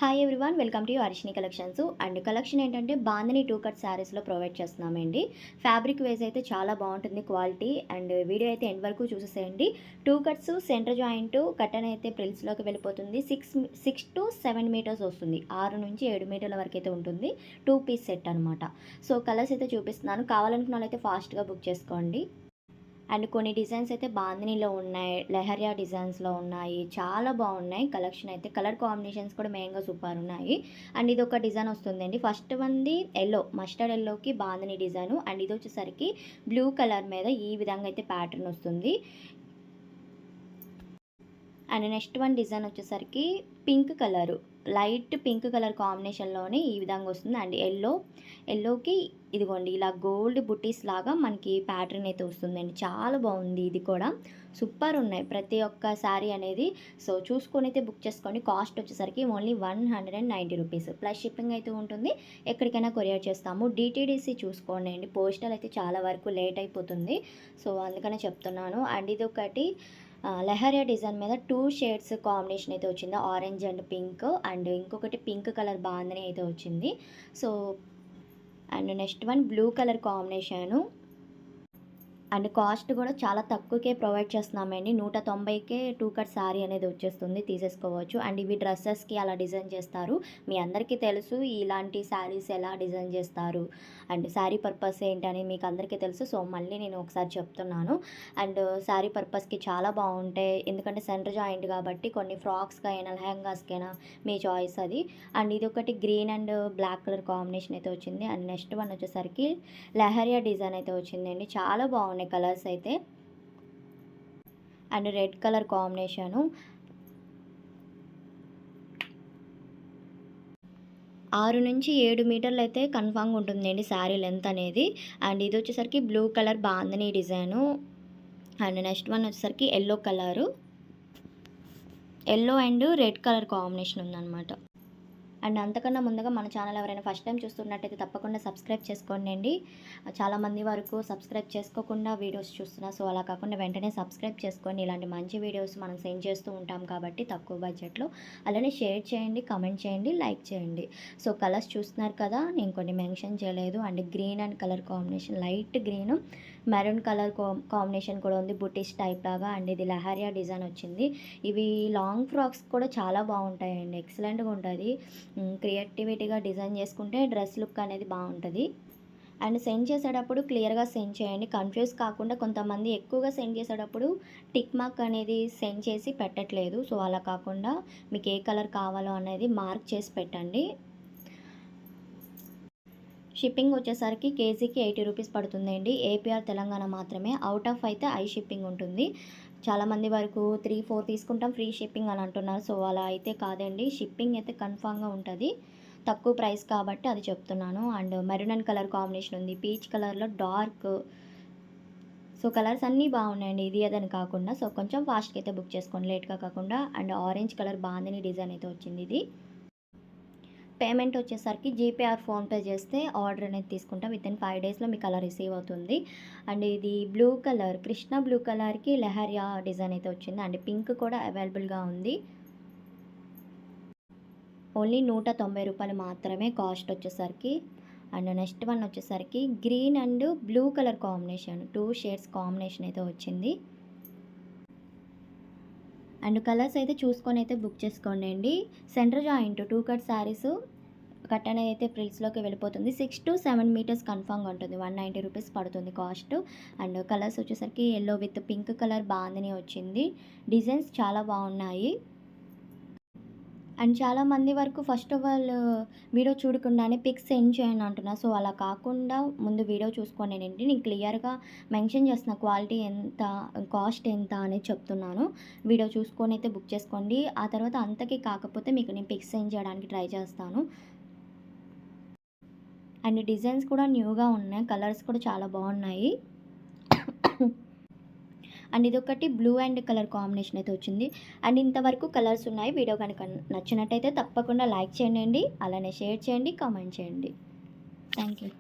Hi everyone, welcome to Arishini collections. And collection ఏంటంటే bandhani 2 cut శారీస్లో provide చేస్తున్నామండి. ఫ్యాబ్రిక్ వైజ్ అయితే చాలా బాగుంటుంది క్వాలిటీ. అండ్ వీడియో అయితే ఎండ్ వరకు చూసేసేయండి. 2 కట్స్ సెంటర్ జాయింట్ కట్టన్ అయితే ప్రిల్స్లోకి వెళ్ళిపోతుంది. 6 to 7 మీటర్స్ వస్తుంది. 6 నుంచి 7 మీటర్ల వరకు అయితే ఉంటుంది. 2 పీస్ సెట్ అనమాట. సో కలర్స్ అయితే చూపిస్తున్నాను. కావాలనుకున్న వాళ్ళైతే ఫాస్ట్గా బుక్ చేసుకోండి. అండ్ కొన్ని డిజైన్స్ అయితే బాందినీలో ఉన్నాయి, లెహరియా డిజైన్స్లో ఉన్నాయి, చాలా బాగున్నాయి కలెక్షన్ అయితే. కలర్ కాంబినేషన్స్ కూడా మెయిన్గా సూపర్ ఉన్నాయి. అండ్ ఇది ఒక డిజైన్ వస్తుందండి. ఫస్ట్ వన్ది ఎల్లో, మస్టర్డ్ ఎల్లోకి బాందిని డిజైన్. అండ్ ఇది వచ్చేసరికి బ్లూ కలర్ మీద ఈ విధంగా అయితే ప్యాటర్న్ వస్తుంది. అండ్ నెక్స్ట్ వన్ డిజైన్ వచ్చేసరికి pink colour, light pink colour కాంబినేషన్లోనే ఈ విధంగా వస్తుంది. అండ్ ఎల్లోకి ఇదిగోండి ఇలా గోల్డ్ బుట్టీస్ లాగా మనకి ప్యాటర్న్ అయితే వస్తుందండి. చాలా బాగుంది. ఇది కూడా సూపర్ ఉన్నాయి ప్రతి ఒక్క శారీ అనేది. సో చూసుకొని అయితే బుక్ చేసుకోండి. కాస్ట్ వచ్చేసరికి ఓన్లీ 190 రూపీస్ ప్లస్ షిప్పింగ్ అయితే ఉంటుంది. ఎక్కడికైనా కొరియర్ చేస్తాము. డిటీడీసీ చూసుకోండి అండి. పోస్టల్ అయితే చాలా వరకు లేట్ అయిపోతుంది. సో అందుకనే చెప్తున్నాను. అండ్ ఇది ఒకటి లెహరియా డిజైన్ మీద 2 షేడ్స్ కాంబినేషన్ అయితే వచ్చింది. Orange and pink. అండ్ ఇంకొకటి పింక్ కలర్ బాందని అయితే వచ్చింది. So and next one blue colour combination. And cost కూడా చాలా తక్కువకే ప్రొవైడ్ చేస్తున్నామండి. 190కే 2 కట్ శారీ అనేది వచ్చేస్తుంది, తీసేసుకోవచ్చు. అండ్ ఇవి డ్రెస్సెస్కి అలా డిజైన్ చేస్తారు. మీ అందరికీ తెలుసు ఇలాంటి శారీస్ ఎలా డిజైన్ చేస్తారు అండ్ శారీ పర్పస్ ఏంటని మీకు అందరికీ తెలుసు. సో మళ్ళీ నేను ఒకసారి చెప్తున్నాను. అండ్ శారీ పర్పస్కి చాలా బాగుంటాయి, ఎందుకంటే సెంటర్ జాయింట్ కాబట్టి. కొన్ని ఫ్రాక్స్కి అయినా లెహంగాస్కి అయినా మీ చాయిస్ అది. అండ్ ఇది ఒకటి green and black colour combination అయితే వచ్చింది. అండ్ నెక్స్ట్ వన్ వచ్చేసరికి లెహరియా డిజైన్ అయితే వచ్చిందండి. చాలా బాగుంది కలర్స్ అయితే. And red colour combination. 6 నుంచి 7 మీటర్లు అయితే కన్ఫామ్గా ఉంటుందండి శారీ లెంత్ అనేది. అండ్ ఇది వచ్చేసరికి blue colour bandhani design. And next one వచ్చేసరికి yellow colour, yellow and red colour combination ఉందన్నమాట. అండ్ అంతకన్నా ముందుగా మన ఛానల్ ఎవరైనా ఫస్ట్ టైం చూస్తున్నట్టయితే తప్పకుండా సబ్స్క్రైబ్ చేసుకోండి. చాలామంది వరకు సబ్స్క్రైబ్ చేసుకోకుండా వీడియోస్ చూస్తున్నారు. సో అలా కాకుండా వెంటనే సబ్స్క్రైబ్ చేసుకోండి. ఇలాంటి మంచి వీడియోస్ మనం సెండ్ చేస్తూ ఉంటాం కాబట్టి తక్కువ బడ్జెట్లో. అలానే షేర్ చేయండి, కమెంట్ చేయండి, లైక్ చేయండి. సో కలర్స్ చూస్తున్నారు కదా, నేను కొన్ని మెన్షన్ చేయలేదు. And green and colour combination, light green, maroon colour combination కూడా ఉంది, బుటీస్ టైప్ లాగా. అండ్ ఇది లెహరియా డిజైన్ వచ్చింది. ఇవి లాంగ్ ఫ్రాక్స్ కూడా చాలా బాగుంటాయండి, ఎక్సలెంట్గా ఉంటుంది. క్రియేటివిటీగా డిజైన్ చేసుకుంటే డ్రెస్ లుక్ అనేది బాగుంటుంది. అండ్ సెండ్ చేసేటప్పుడు క్లియర్గా సెండ్ చేయండి, కన్ఫ్యూజ్ కాకుండా. కొంతమంది ఎక్కువగా సెండ్ చేసేటప్పుడు టిక్ మార్క్ అనేది సెండ్ చేసి పెట్టట్లేదు. సో అలా కాకుండా మీకు ఏ కలర్ కావాలో అనేది మార్క్ చేసి పెట్టండి. షిప్పింగ్ వచ్చేసరికి కేజీకి 80 రూపీస్ పడుతుందండి. ఏపీఆర్ తెలంగాణ మాత్రమే. అవుట్ ఆఫ్ అయితే ఐ షిప్పింగ్ ఉంటుంది. చాలామంది వరకు 3-4 తీసుకుంటాం ఫ్రీ షిప్పింగ్ అని అంటున్నారు. సో అలా అయితే కాదండి, షిప్పింగ్ అయితే కన్ఫామ్గా ఉంటుంది. తక్కువ ప్రైస్ కాబట్టి అది చెప్తున్నాను. And maroon and colour combination ఉంది, పీచ్ కలర్లో డార్క్. సో కలర్స్ అన్నీ బాగున్నాయండి, ఇది అదని కాకుండా. సో కొంచెం ఫాస్ట్గా అయితే బుక్ చేసుకోండి, లేట్గా కాకుండా. And orange colour bandhani design అయితే వచ్చింది. ఇది పేమెంట్ వచ్చేసరికి జీపే ఆర్ ఫోన్పే చేస్తే ఆర్డర్ అనేది తీసుకుంటా. వితిన్ 5 డేస్లో మీకు అలా రిసీవ్ అవుతుంది. అండ్ ఇది బ్లూ కలర్, కృష్ణ బ్లూ కలర్కి లెహరియా డిజైన్ అయితే వచ్చింది. అండ్ పింక్ కూడా అవైలబుల్గా ఉంది. ఓన్లీ 190 రూపాయలు మాత్రమే కాస్ట్ వచ్చేసరికి. అండ్ నెక్స్ట్ వన్ వచ్చేసరికి green and blue colour combination, 2 shades combination అయితే వచ్చింది. అండ్ కలర్స్ అయితే చూసుకొని అయితే బుక్ చేసుకోండి అండి. Centre joint 2 cut saris cut అనేది అయితే ఫ్రిల్స్లోకి వెళ్ళిపోతుంది. 6 to 7 మీటర్స్ కన్ఫామ్గా ఉంటుంది. 190 రూపీస్ పడుతుంది కాస్ట్. అండ్ కలర్స్ వచ్చేసరికి yellow with pink colour bandhani వచ్చింది. డిజైన్స్ చాలా బాగున్నాయి. అండ్ చాలామంది వరకు ఫస్ట్ ఆఫ్ ఆల్ వీడియో చూడకుండానే పిక్స్ సెండ్ చేయండి అంటున్నారు. సో అలా కాకుండా ముందు వీడియో చూసుకొని నేను క్లియర్గా మెన్షన్ చేస్తున్న క్వాలిటీ ఎంత, కాస్ట్ ఎంత అనేది చెప్తున్నాను. వీడియో చూసుకొని అయితే బుక్ చేసుకోండి. ఆ తర్వాత అంతకి కాకపోతే మీకు నేను పిక్స్ సెండ్ చేయడానికి ట్రై చేస్తాను. అండ్ డిజైన్స్ కూడా న్యూగా ఉన్నాయి, కలర్స్ కూడా చాలా బాగున్నాయి. అండ్ ఇది ఒకటి బ్లూ అండ్ కలర్ కాంబినేషన్ అయితే వచ్చింది. అండ్ ఇంతవరకు కలర్స్ ఉన్నాయి. వీడియో కనుక నచ్చినట్టయితే తప్పకుండా లైక్ చేయండి, అలానే షేర్ చేయండి, కామెంట్ చేయండి. Thank you.